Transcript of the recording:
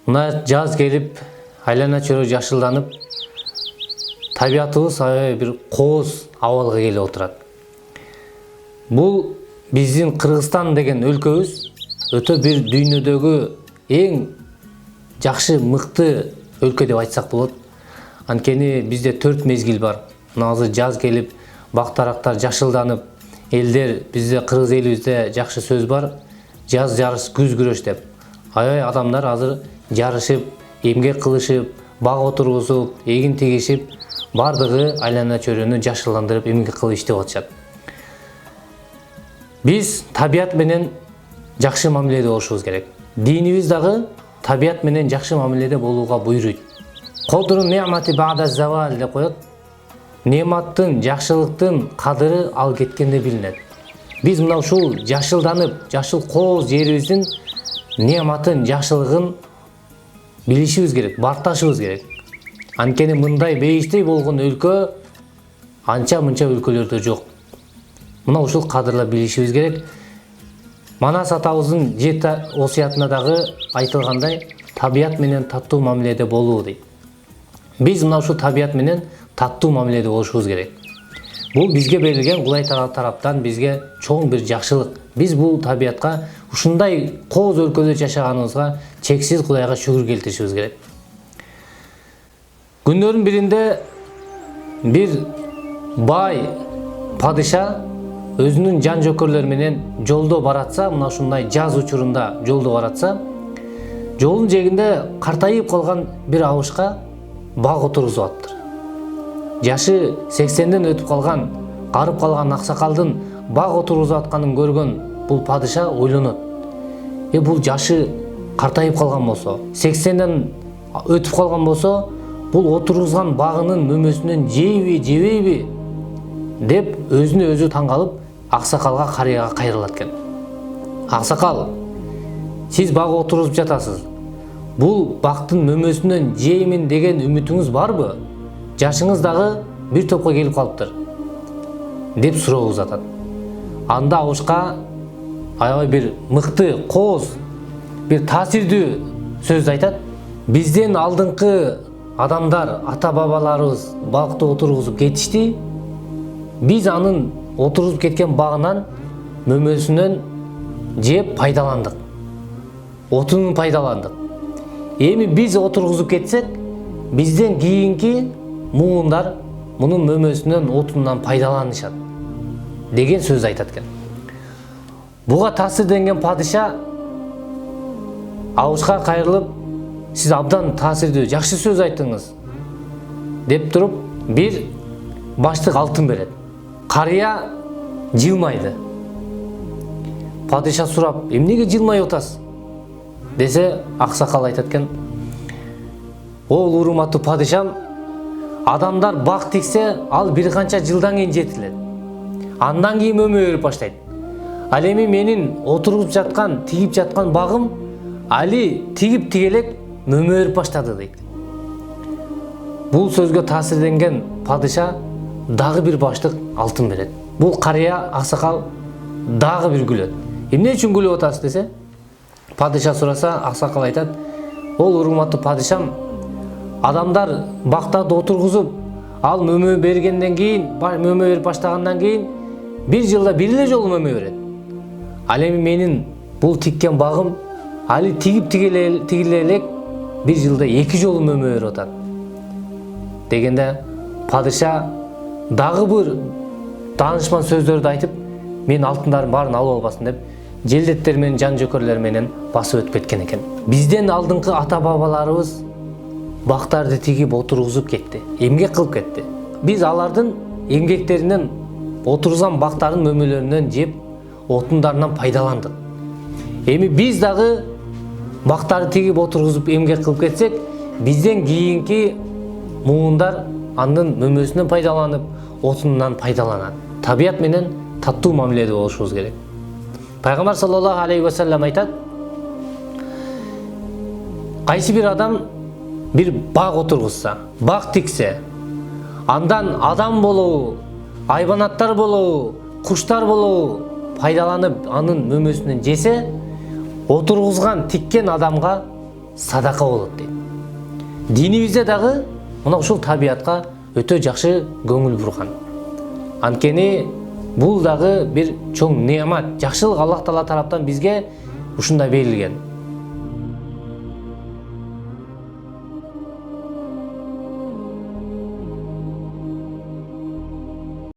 Мына жаз келип, айлана чөйрө жашылданып, табиятыбыз аябай бир кооз абалга келип отурат. Бул биздин Кыргызстан деген өлкөбүз өтө бир дүйнөдөгү эң жакшы, мыкты өлкө деп айтсак болот. Анткени бизде 4 мезгил бар. Мына азыр жаз келип, бак-дарактар жашылданып, элдер бизде кыргыз элибизде жакшы сөз бар. Жаз жарыш, күз күрөш деп. Аябай адамдар азыр жарышып, эмгек кылышып, бак отургузуп, эгин тигишип, бардыгы айлана чөйрөнү жашылдандырып, эмгек кылып иштеп атышат. Биз табият менен жакшы мамиледе болушубуз керек. Динибиз дагы табият менен жакшы мамиледе болууга буйруйт. Кодуру не'мати ба'да завал деп коет. Нематтын, жакшылыктын кадыры ал кеткенде билинет. Биз мына ушул жашылданып, жашыл кооз жерибиздин нематын, жакшылыгын билишибиз керек, барташыбыз керек. Анткени мындай бейиштей болгон өлкө анча-мынча өлкөлөрдө жок. Мына ушул кадырлап билишибиз керек. Манас атабыздын 7 осуятына дагы айтылгандай, табият менен таттуу мамиледе болуу дейт. Биз мына ушул табият менен таттуу мамиледе болушубуз керек. Бул бизге берилген Кудай Таала тараптан бизге чоң бир жакшылык. Биз бул табиятка, ушундай кооз өлкөдө жашаганыбызга чексиз Кудайга шүгүр келтиришибиз керек. Күндөрдүн биринде бир бай падыша өзүнүн жан жөкөрлөрү менен жолдо баратса, мына ушундай жаз учурунда жолдо баратса, жолдун жээгинде картайып калган бир абышка бак отургузуп атыптыр. Жашы 80ден өтүп калган, карып калган аксакалдын бак отургузуп атканын көргөн бул падыша ойлонот. Бул жашы картайып калган болсо, 80ден өтүп калган болсо, бул отургузган багынын мөмөсүнөн жейби, жебейби деп өзүнө өзү таң калып, аксакалга карыяга кайрылат экен. Аксакал, сиз бак отургузуп жатасыз. Бул бактын мөмөсүнөн жеймин деген үмүтүңүз барбы? Жашыңыз дагы бир топко келип калыптыр деп суроо узатат. Анда абышка аябай бир мыкты, кооз, бир таасирдүү сөз айтат. Бизден алдыңкы адамдар, ата-бабаларыбыз бакты отургузуп кетишти. Биз анын отургузуп кеткен багынан, мөмөсүнөн жеп пайдаландык. Отунун пайдаландык. Эми биз отургузуп кетсек, бизден кийинки муундар мунун мөмөсүнөн, отунан пайдаланышат деген сөз айтат экен. Буга таасирденген падыша абышка кайрылып, сиз абдан таасирдүү, жакшы сөз айттыңыз деп туруп, бир баштык алтын берет. Карыя жылмайды. Падыша сурап, эмнеге жылмайып атасыз десе, аксакал айтат экен: "Ол урматтуу падышам, адамдар бак тиксе, ал бир канча жылдан кийин жетилет. Андан кийин мөмө берип баштайт. Ал эми менин отуруп жаткан, тигип жаткан багым али тигип тигелек мөмө берип баштады" дейт. Бул сөзгө таасирденген падыша дагы бир баштык алтын берет. Бул карыя, аксакал дагы бир күлөт. "Эмне үчүн күлүп атасыз" десе, падыша сураса, аксакал айтат: "Ол урматтуу падышам, адамдар бактарды отургузуп, ал мөмө бергенден кийин, мөмө берип баштагандан кийин бир жылда бир эле жолу мөмө берет. Ал эми менин бул тиккен багым али тигип тигиле элек бир жылда 2 жолу мөмө берип атат" дегенде, падыша дагы бир даанышман сөздөрдү айтып, "Мен алтындардын баарын алып албасын" деп, желдеттер менен, жан жөкөрлөр менен басып өтүп кеткен экен. Бизден алдыңкы ата-бабаларыбыз бактарды тигип отургузуп кетти, эмгек кылып кетти. Биз алардын эмгектеринен, отургузган бактардын мөмөлөрүнөн жеп, отундарынан пайдаландык. Эми биз дагы бактарды тигип отургузуп эмгек кылып кетсек, бизден кийинки муундар анын мөмөсүнөн пайдаланып, отунунан пайдаланат. Табият менен таттуу мамиледе болушубуз керек. Пайгамбар саллаллаху алейхи ва саллям айтат: "Кайсы бир адам бир бак отургузса, бак тиксе, андан адам болобу, айбанаттар болобу, куштар болобу пайдаланып, анын мөмөсүнөн жесе, отургузган, тиккен адамга садака болот дейт. Динибизде дагы мына ушул табиятка өтө жакшы көңүл бурган. Анткени бул дагы бир чоң неамат, жакшылык Аллах Таала тараптан бизге ушундай берилген.